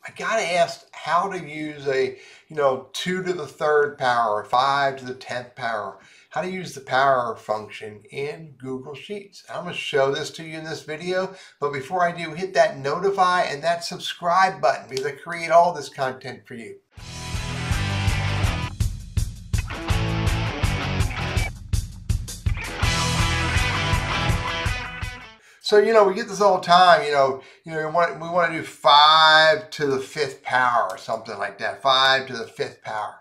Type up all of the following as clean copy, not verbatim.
I got asked how to use a, 2 to the third power, 5 to the 10th power, how to use the power function in Google Sheets. I'm going to show this to you in this video, but before I do, hit that notify and that subscribe button because I create all this content for you. So, we get this all the time, we want to do 5 to the 5th power or something like that, 5 to the 5th power.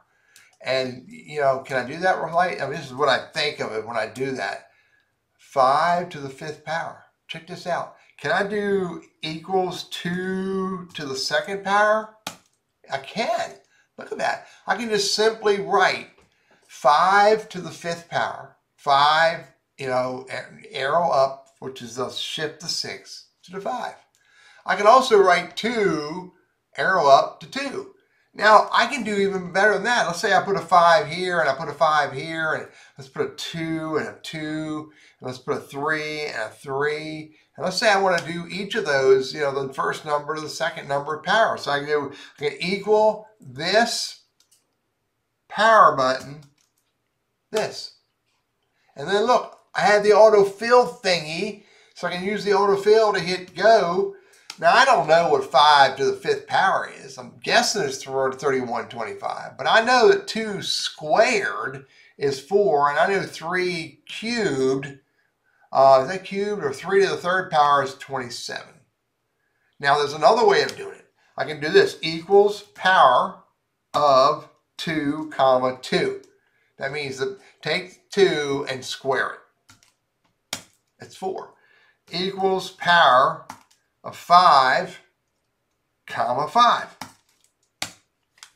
And, can I do that right? I mean, this is what I think of it when I do that. 5 to the 5th power. Check this out. Can I do equals 2 to the 2nd power? I can. Look at that. I can just simply write 5 to the 5th power. 5, arrow up, which is the shift the 6 to the 5. I can also write 2, arrow up to 2. Now, I can do even better than that. Let's say I put a 5 here, and I put a 5 here, and let's put a 2 and a 2, and let's put a 3 and a 3. And let's say I want to do each of those, the first number to the second number of power. So I can equal this power button, this. And then look, I have the autofill thingy, so I can use the autofill to hit go. Now, I don't know what 5 to the 5th power is. I'm guessing it's 3125, but I know that 2 squared is 4, and I know 3 cubed, is that cubed, or 3 to the 3rd power is 27. Now, there's another way of doing it. I can do this, equals power of 2, comma 2. That means that take 2 and square it. It's 4. Equals power of 5, comma 5.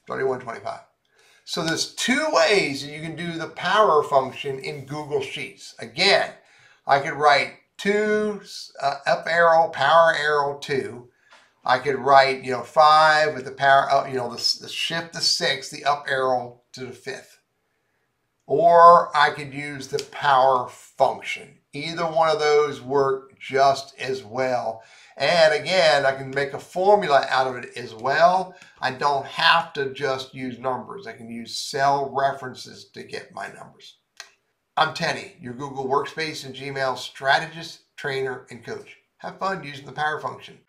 3125. So there's 2 ways that you can do the power function in Google Sheets. Again, I could write 2, up arrow, power arrow 2. I could write, 5 with the power, the shift the 6, the up arrow to the 5th. Or I could use the power function. Either one of those work just as well. And again, I can make a formula out of it as well. I don't have to just use numbers. I can use cell references to get my numbers. I'm Teddy, your Google Workspace and Gmail strategist, trainer, and coach. Have fun using the power function.